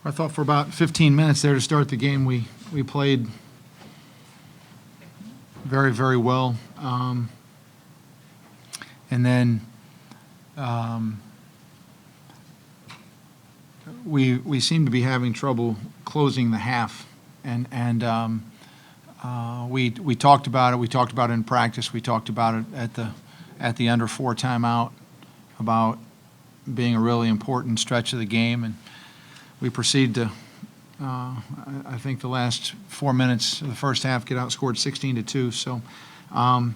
I thought for about 15 minutes there to start the game, we played very, very well. And then we seem to be having trouble closing the half. And we talked about it. We talked about it in practice. We talked about it at the under 4 timeout about being a really important stretch of the game. And we proceed to, I think, the last 4 minutes of the first half get outscored 16-2. So, and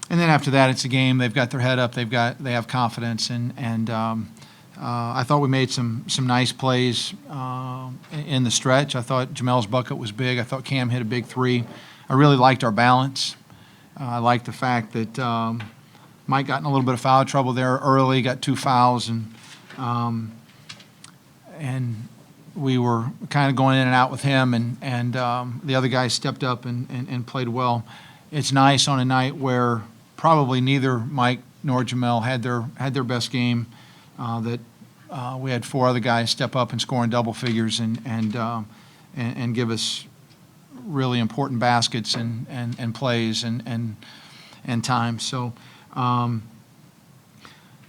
then after that, it's a game. They've got their head up. They have confidence, and I thought we made some nice plays in the stretch. I thought Jamel's bucket was big. I thought Cam hit a big 3. I really liked our balance. I liked the fact that Mike got in a little bit of foul trouble there early, got 2 fouls, and we were kind of going in and out with him, and the other guys stepped up and played well. It's nice on a night where probably neither Mike nor Jamel had their best game, that we had 4 other guys step up and score in double figures and give us really important baskets and plays and time. So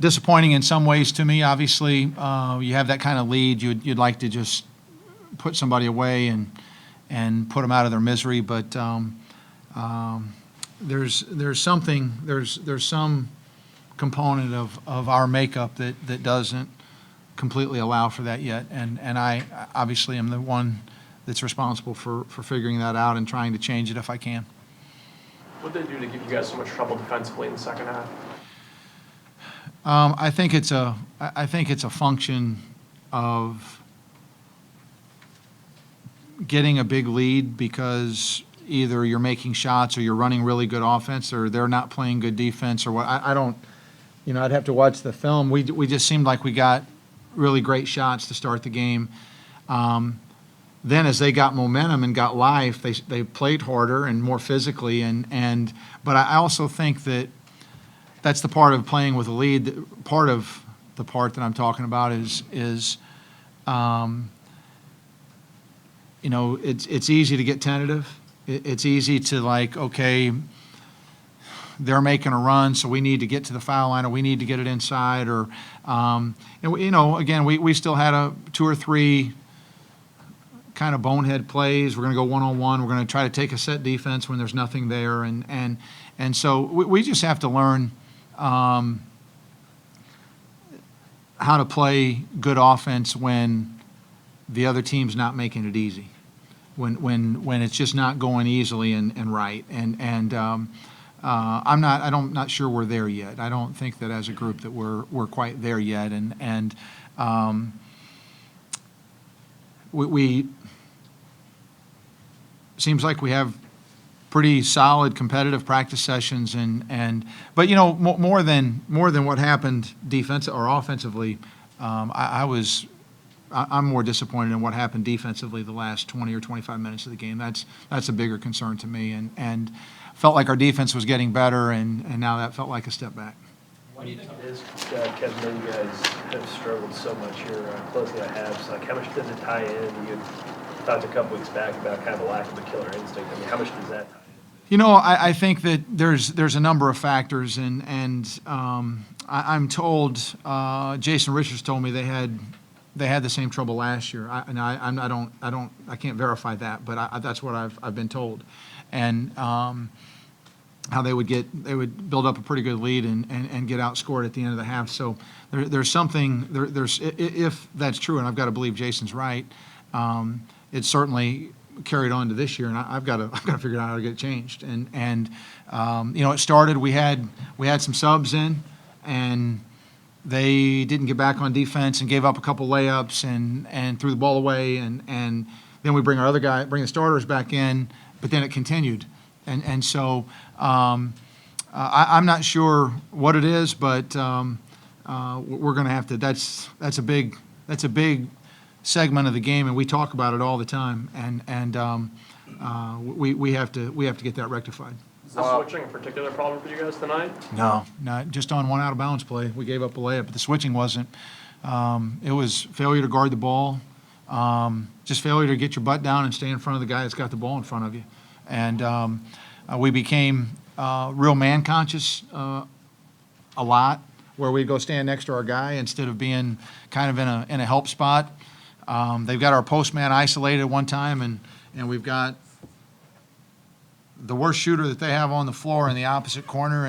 disappointing in some ways to me. Obviously, you have that kind of lead, you'd like to just put somebody away and put them out of their misery. But there's some component of our makeup that doesn't completely allow for that yet. And I obviously am the one that's responsible for figuring that out and trying to change it if I can. What did they do to give you guys so much trouble defensively in the second half? I think it's a function of getting a big lead because either you're making shots or you're running really good offense or they're not playing good defense or what. I don't, I'd have to watch the film. We just seemed like we got really great shots to start the game. Then as they got momentum and got life, they played harder and more physically. But I also think that's the part of playing with a lead. Part of the part that I'm talking about is it's easy to get tentative. It's easy to okay, they're making a run, so we need to get to the foul line, or we need to get it inside, or again, we still had 2 or 3 kind of bonehead plays. We're going to go one-on-one. We're going to try to take a set defense when there's nothing there, and so we just have to learn how to play good offense when the other team's not making it easy, when it's just not going easily and right. I'm not sure we're there yet. I don't think that as a group that we're quite there yet. We seems like we have pretty solid competitive practice sessions but more than what happened defensive or offensively, I'm more disappointed in what happened defensively the last 20 or 25 minutes of the game. That's a bigger concern to me, and felt like our defense was getting better, and now that felt like a step back. Why do you think it is, Kevin, that you guys have struggled so much here closing out halves? How much does it tie in? You talked a couple weeks back about kind of a lack of a killer instinct. How much does that tie in? I think that there's a number of factors, and I'm told Jason Richards told me they had the same trouble last year. I can't verify that, but that's what I've been told, and how they would build up a pretty good lead and get outscored at the end of the half. So there's something if that's true, and I've got to believe Jason's right. It's certainly carried on to this year, and I've got to figure out how to get it changed. And it started. We had some subs in, and they didn't get back on defense and gave up a couple layups and threw the ball away, and then we bring the starters back in, but then it continued, and so I'm not sure what it is, but we're going to have to. That's a big segment of the game, and we talk about it all the time, and we have to get that rectified. Is the switching a particular problem for you guys tonight? No, not just on one out-of-bounds play. We gave up a layup, but the switching wasn't. It was failure to guard the ball. just failure to get your butt down and stay in front of the guy that's got the ball in front of you. And we became real man conscious a lot, where we go stand next to our guy instead of being kind of in a help spot. They've got our post man isolated one time, and we've got the worst shooter that they have on the floor in the opposite corner,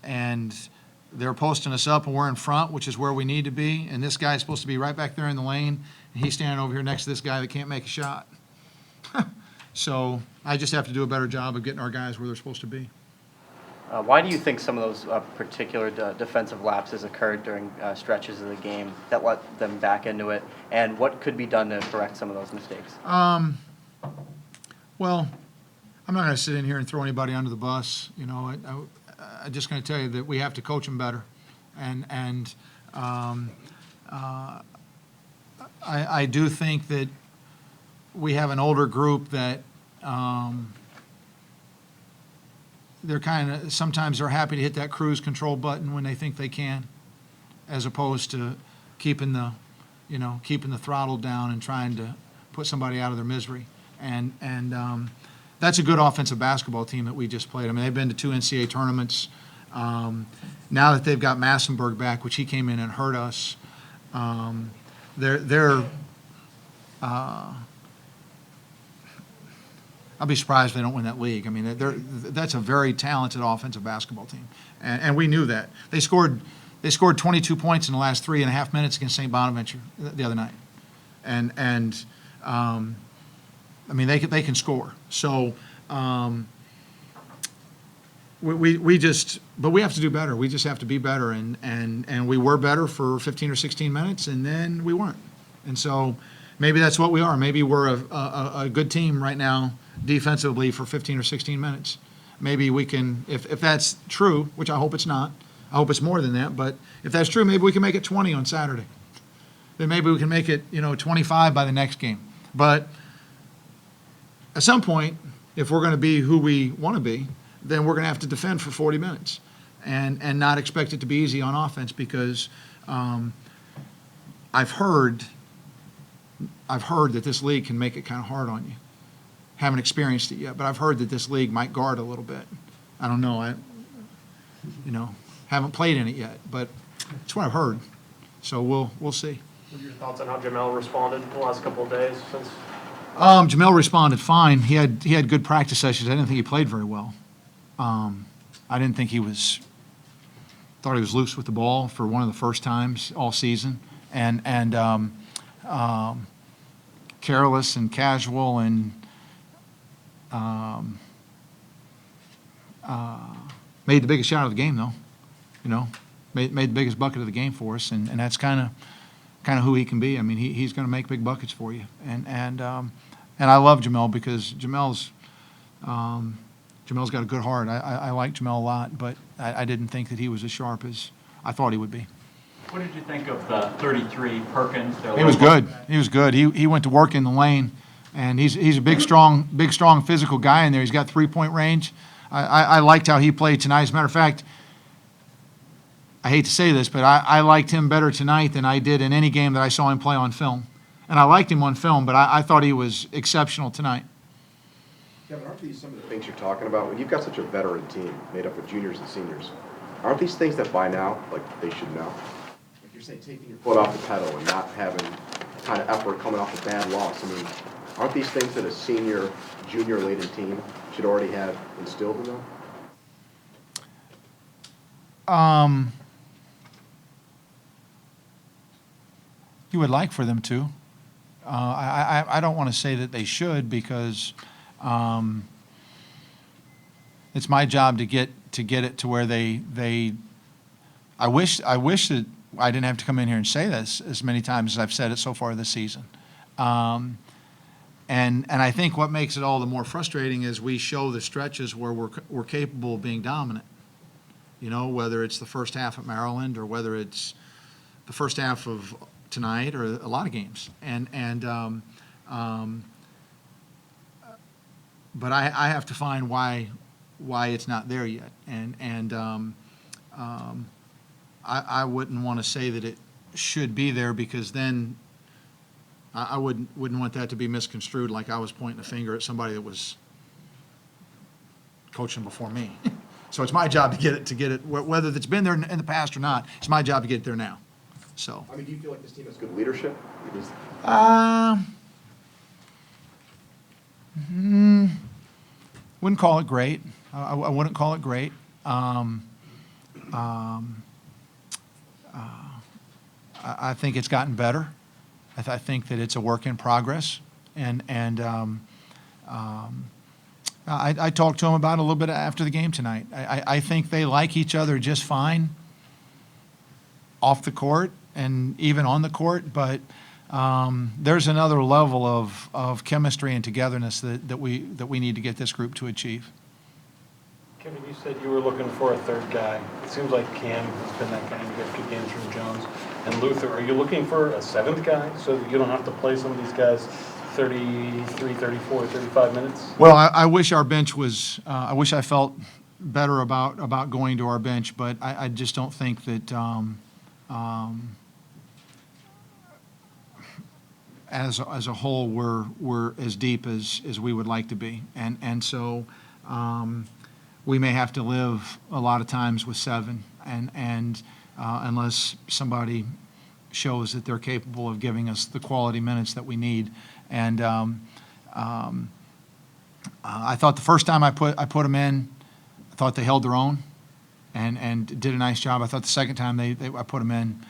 and they're posting us up, and we're in front, which is where we need to be. And this guy's supposed to be right back there in the lane, and he's standing over here next to this guy that can't make a shot. So I just have to do a better job of getting our guys where they're supposed to be. Why do you think some of those particular defensive lapses occurred during stretches of the game that let them back into it? And what could be done to correct some of those mistakes? Well, I'm not going to sit in here and throw anybody under the bus. You know, I'm just going to tell you that we have to coach them better. And I do think that we have an older group that they're sometimes they're happy to hit that cruise control button when they think they can, as opposed to keeping the throttle down and trying to put somebody out of their misery. And that's a good offensive basketball team that we just played. I mean, they've been to 2 NCAA tournaments. Now that they've got Massenberg back, which he came in and hurt us, they're I'll be surprised if they don't win that league. I mean, that's a very talented offensive basketball team, and we knew that. They scored 22 points in the last 3.5 minutes against St. Bonaventure the other night, and I mean they can score. So but we have to do better. We just have to be better, and we were better for 15 or 16 minutes, and then we weren't. And so maybe that's what we are. Maybe we're a good team right now defensively for 15 or 16 minutes. Maybe we can, if that's true, which I hope it's not. I hope it's more than that. But if that's true, maybe we can make it 20 on Saturday. Then maybe we can make it 25 by the next game. But at some point, if we're going to be who we want to be, then we're going to have to defend for 40 minutes and not expect it to be easy on offense, because I've heard that this league can make it kind of hard on you. Haven't experienced it yet, but I've heard that this league might guard a little bit. I don't know. I haven't played in it yet, but it's what I've heard. So we'll see. What are your thoughts on how Jamel responded in the last couple of days since? Jamel responded fine. He had good practice sessions. I didn't think he played very well. I didn't think thought he was loose with the ball for one of the first times all season, and careless and casual, and made the biggest shot of the game, though. Made the biggest bucket of the game for us, and that's kind of who he can be. I mean, he's going to make big buckets for you, and I love Jamel, because Jamel's got a good heart. I like Jamel a lot, but I didn't think that he was as sharp as I thought he would be. What did you think of the 33 Perkins? He was good. He was good. He went to work in the lane, and he's a big, strong, physical guy in there. He's got 3-point range. I liked how he played tonight. As a matter of fact, I hate to say this, but I liked him better tonight than I did in any game that I saw him play on film. And I liked him on film, but I thought he was exceptional tonight. Kevin, aren't these some of the things you're talking about? When you've got such a veteran team made up of juniors and seniors, aren't these things that by now, they should know? Like you're saying, taking your foot off the pedal and not having kind of effort coming off a bad loss. I mean, aren't these things that a senior, junior-laden team should already have instilled in them? You would like for them to. I don't want to say that they should, because it's my job to get it to where they. I wish that I didn't have to come in here and say this as many times as I've said it so far this season. And I think what makes it all the more frustrating is we show the stretches where we're capable of being dominant. Whether it's the first half at Maryland, or whether it's the first half of tonight, or a lot of games. But I have to find why it's not there yet. I wouldn't want to say that it should be there, because then I wouldn't want that to be misconstrued like I was pointing a finger at somebody that was coaching before me. So it's my job to get it, whether it's been there in the past or not, it's my job to get it there now, so. I mean, do you feel like this team has good leadership? Because Wouldn't call it great. I wouldn't call it great. I think it's gotten better. I think that it's a work in progress, and I talked to them about it a little bit after the game tonight. I think they like each other just fine off the court and even on the court, but there's another level of chemistry and togetherness that we need to get this group to achieve. Kevin, you said you were looking for a third guy. It seems like Cam has been that guy. You got good games from Jones and Luther. Are you looking for a seventh guy so that you don't have to play some of these guys 33, 34, 35 minutes? Well, I wish our bench was, I wish I felt better about going to our bench, but I just don't think that as a whole, we're as deep as we would like to be. And so we may have to live a lot of times with 7, and unless somebody shows that they're capable of giving us the quality minutes that we need. And I thought the first time I put them in, I thought they held their own and did a nice job. I thought the second time I put them in,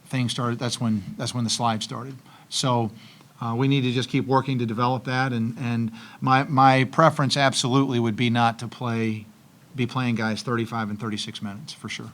things started. That's when the slide started. So we need to just keep working to develop that. And my preference absolutely would be not to be playing guys 35 and 36 minutes for sure.